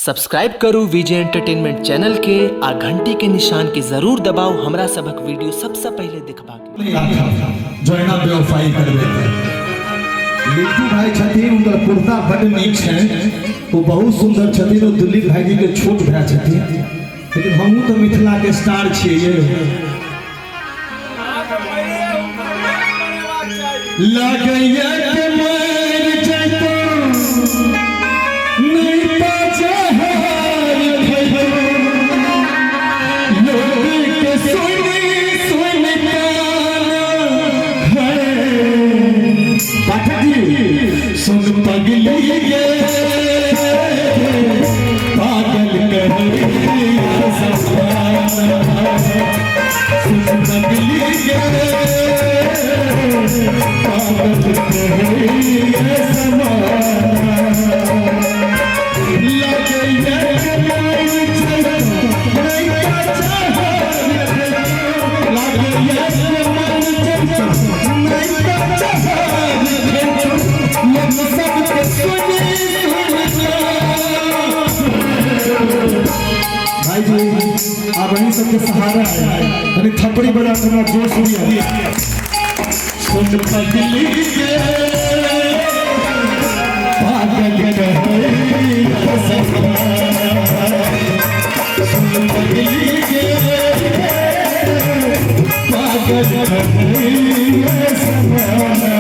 Subscribe करू विजय entertainment channel के आ घंटी के निशान के जरूर दबाओ हमरा सबक वीडियो सबसे पहले देखबाक जोइना बेवफाई करबे लिट्टू भाई छथिन उनकर कुर्ता बड़ नीक छै वो बहुत सुंदर छथिन वो दिलीप भाई जी के छोट भाई छथिन लेकिन हमहू तो मिथिला के स्टार छियै लागैया के मर जतो नहीं पाछे हार खैतो लोग के सुनी सुनी काना है पाठक जी सुन पगली गे पागल कहरी सफाना सुन पगली गे पागल कहरी सफाना भाई जी आप वहीं सबके सहारा है थप्पड़ी बजा करना जोश लिया सुन पगली के पागल कहरी सुन पगली के पागल कहरी सफाना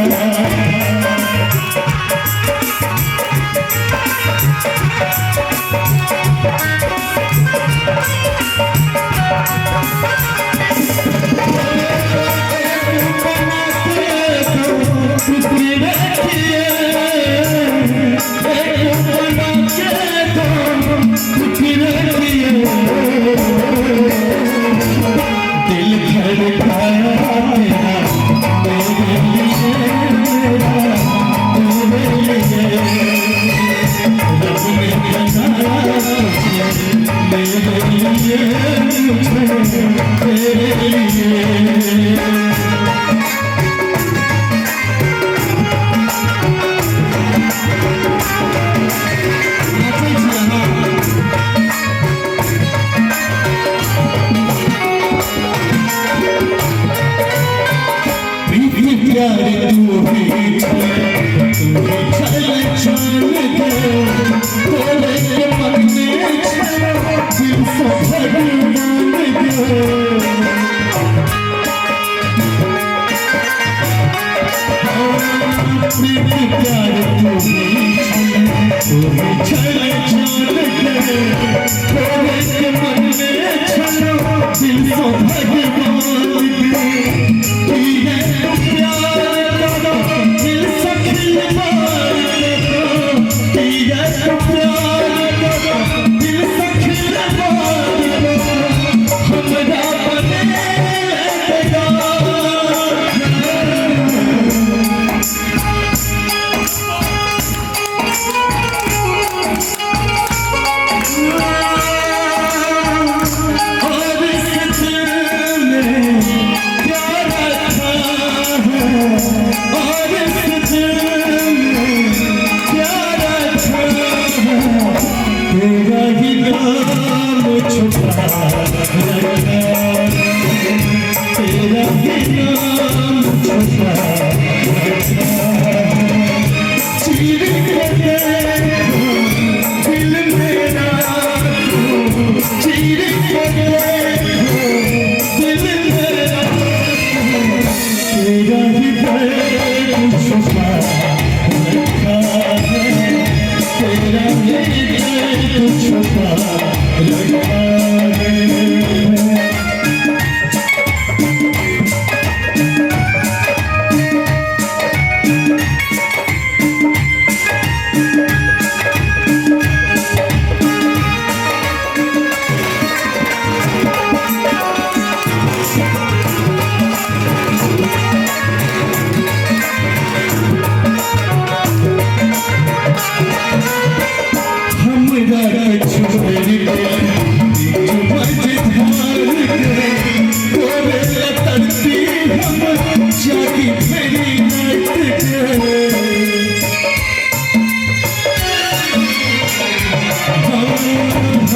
Oh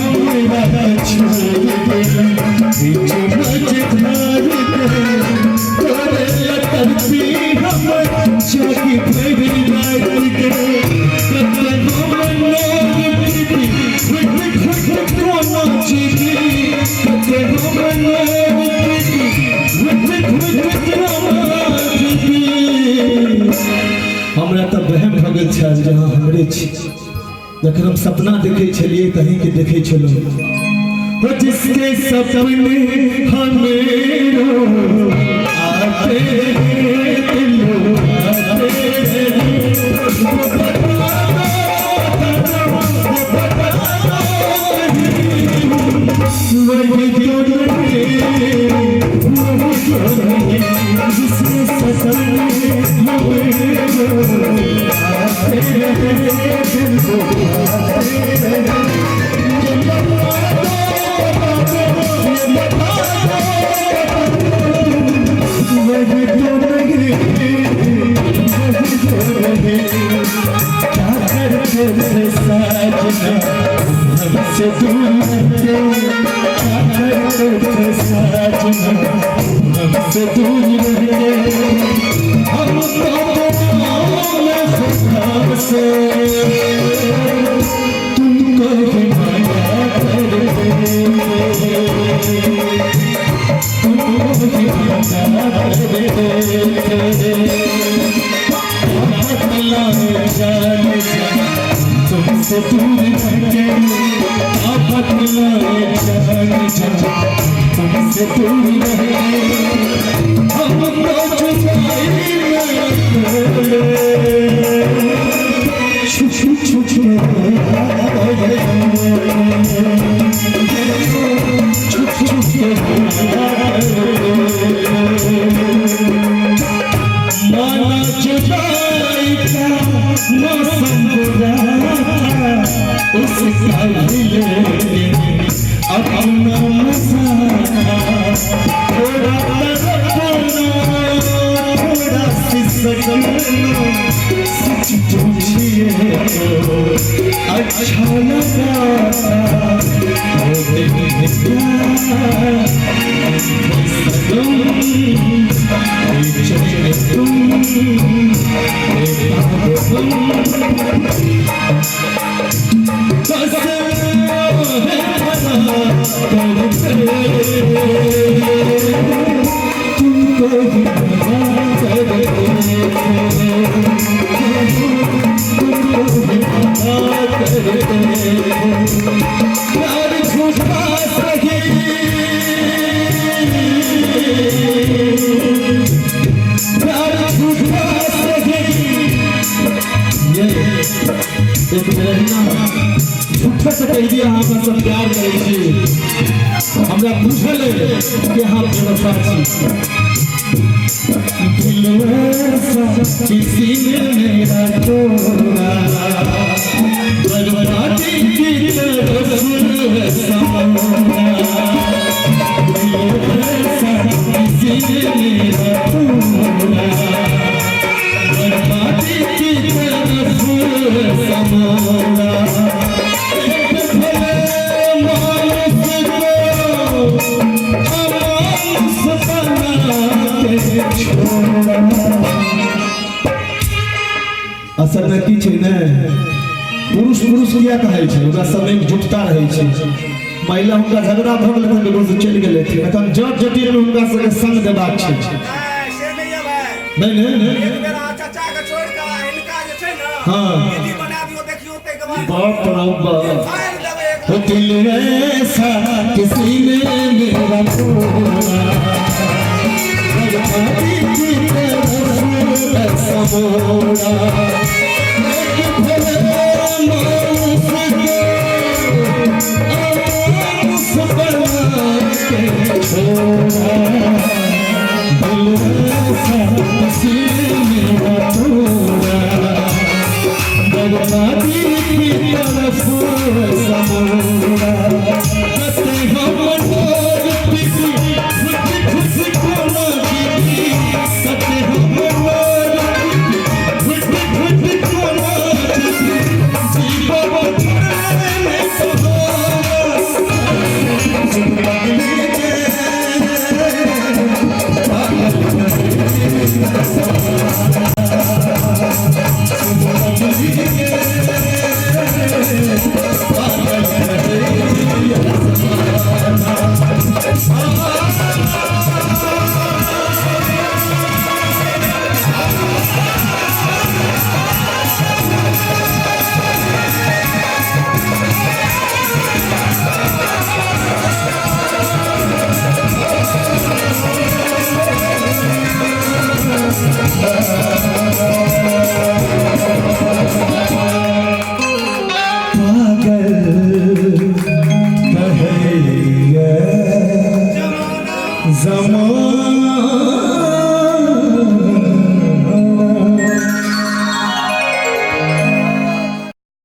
हमरा छोड़ देला बीच मझधार के तोरे लतरती हम जागी परिवार के कते हम लोग पीती खुद खुद कोना जीती कते हम लोग पीती खुद खुद कोना जीती हमरा त बहम भगत छल जहाँ हमरे छी जखन हम सपना देखे छलिए कहीं के देखे छलो वो जिसके सपने हमें आते दिलो हमसे दूर हम से तुमको हिमाया तुमसे दूर तुमसे दूर हम माना जुदाई का मौसम बुरा था उसका अपना मजा थोड़ा थोड़ा सी सकना सच पूछिए तो अच्छा लगा वो दिन झूठे से कह दिया हाँ बस हम प्यार करे छी हमरा पूछल कि हाँ बेवफा छी दिल ऐसा किसी ने मेरा तोड़ा बर्बादी की तरफ समझना दिल ऐसा किसी ने मेरा तोड़ा बर्बादी की तरफ समझना असल में की छै ने पुरुष पुरुष किया कहै छै ओकरा सब में जुटता रहै छै महिला हुनका झगड़ा भ गेलै त बेगोस चलि गेलै एखन जट जटिन में हुनका सबके संग देबाक छै से नहीं है नहीं एक बेर चाचा के छोड़ के इनका जे छै ना हां दीदी बना दियो देखियो ते के बाद बाप रे फायर देबे एक हो दिल ऐसा किसी ने मेरा तोड़ा बर्बादी की तरफ समोड़ा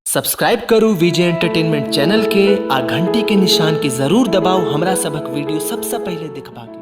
सब्सक्राइब करू विजय एंटरटेनमेंट चैनल के आ घंटी के निशान के जरूर दबाओ हमरा सबक वीडियो सबसे पहले दिखबा के।